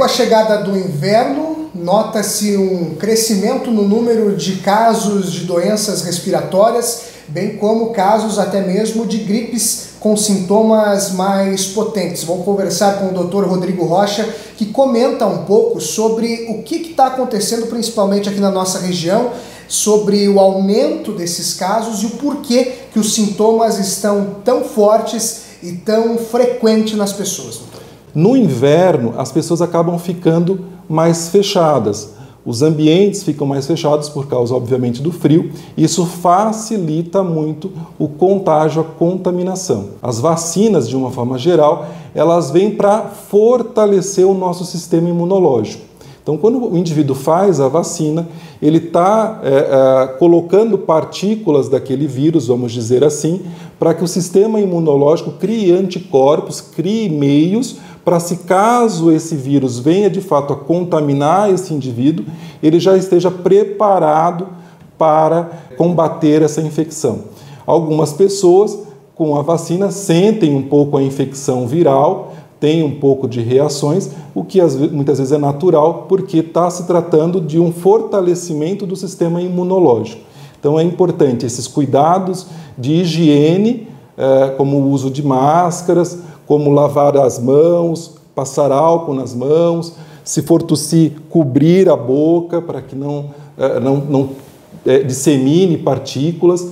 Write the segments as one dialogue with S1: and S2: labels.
S1: Com a chegada do inverno, nota-se um crescimento no número de casos de doenças respiratórias, bem como casos até mesmo de gripes com sintomas mais potentes. Vamos conversar com o Dr. Rodrigo Rocha, que comenta um pouco sobre o que está acontecendo, principalmente aqui na nossa região, sobre o aumento desses casos e o porquê que os sintomas estão tão fortes e tão frequentes nas pessoas, doutor.
S2: No inverno, as pessoas acabam ficando mais fechadas. Os ambientes ficam mais fechados por causa, obviamente, do frio. Isso facilita muito o contágio, a contaminação. As vacinas, de uma forma geral, elas vêm para fortalecer o nosso sistema imunológico. Então, quando o indivíduo faz a vacina, ele está colocando partículas daquele vírus, vamos dizer assim, para que o sistema imunológico crie anticorpos, crie meios para, se caso esse vírus venha de fato a contaminar esse indivíduo, ele já esteja preparado para combater essa infecção. Algumas pessoas com a vacina sentem um pouco a infecção viral, tem um pouco de reações, o que muitas vezes é natural, porque está se tratando de um fortalecimento do sistema imunológico. Então é importante esses cuidados de higiene, como o uso de máscaras, como lavar as mãos, passar álcool nas mãos, se for tossir, cobrir a boca para que não dissemine partículas.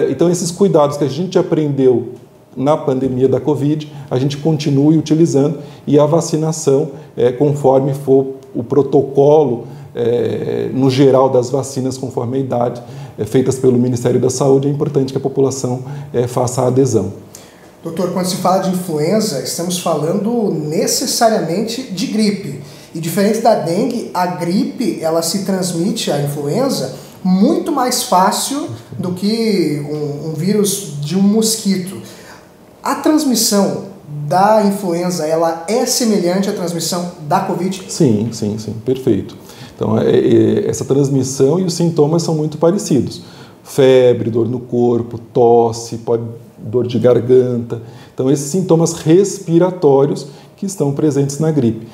S2: Então esses cuidados que a gente aprendeu na pandemia da Covid, a gente continue utilizando, e a vacinação, conforme for o protocolo, no geral das vacinas, conforme a idade, feitas pelo Ministério da Saúde, é importante que a população faça a adesão.
S1: Doutor, quando se fala de influenza, estamos falando necessariamente de gripe. E diferente da dengue, a gripe, ela se transmite, a influenza, muito mais fácil do que um vírus de um mosquito. A transmissão da influenza, ela é semelhante à transmissão da Covid?
S2: Sim, perfeito. Então, essa transmissão e os sintomas são muito parecidos. Febre, dor no corpo, tosse, dor de garganta. Então, esses sintomas respiratórios que estão presentes na gripe.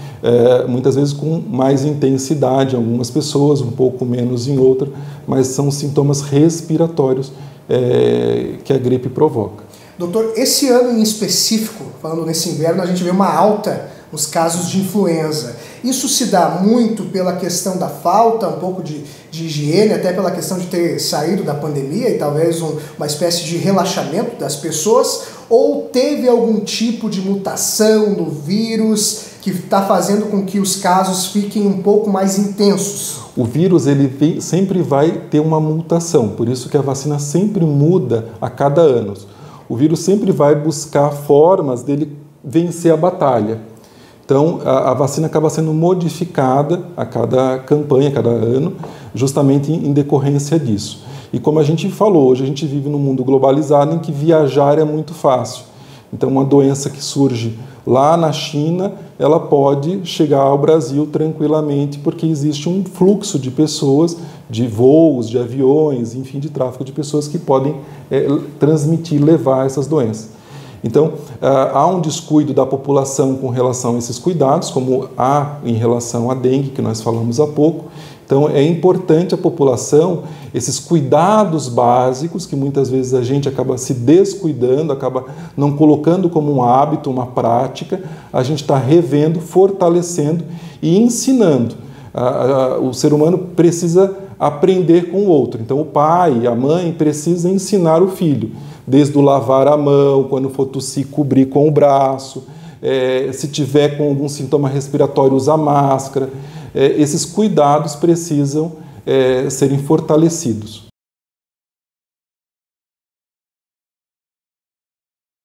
S2: Muitas vezes com mais intensidade em algumas pessoas, um pouco menos em outras, mas são sintomas respiratórios que a gripe provoca.
S1: Doutor, esse ano em específico, falando nesse inverno, a gente vê uma alta nos casos de influenza. Isso se dá muito pela questão da falta, um pouco de higiene, até pela questão de ter saído da pandemia e talvez uma espécie de relaxamento das pessoas, ou teve algum tipo de mutação no vírus que está fazendo com que os casos fiquem um pouco mais intensos?
S2: O vírus sempre vai ter uma mutação, por isso que a vacina sempre muda a cada ano. O vírus sempre vai buscar formas dele vencer a batalha. Então, a vacina acaba sendo modificada a cada campanha, a cada ano, justamente em decorrência disso. E como a gente falou, hoje a gente vive num mundo globalizado em que viajar é muito fácil. Então, uma doença que surge lá na China, ela pode chegar ao Brasil tranquilamente, porque existe um fluxo de pessoas, de voos, de aviões, enfim, de tráfego de pessoas que podem transmitir, levar essas doenças. Então, há um descuido da população com relação a esses cuidados, como há em relação à dengue, que nós falamos há pouco. Então, é importante a população, esses cuidados básicos, que muitas vezes a gente acaba se descuidando, acaba não colocando como um hábito, uma prática, a gente está revendo, fortalecendo e ensinando. O ser humano precisa aprender com o outro. Então, o pai, a mãe precisa ensinar o filho, desde o lavar a mão, quando for tossir, cobrir com o braço, se tiver com algum sintoma respiratório, usar máscara. Esses cuidados precisam serem fortalecidos.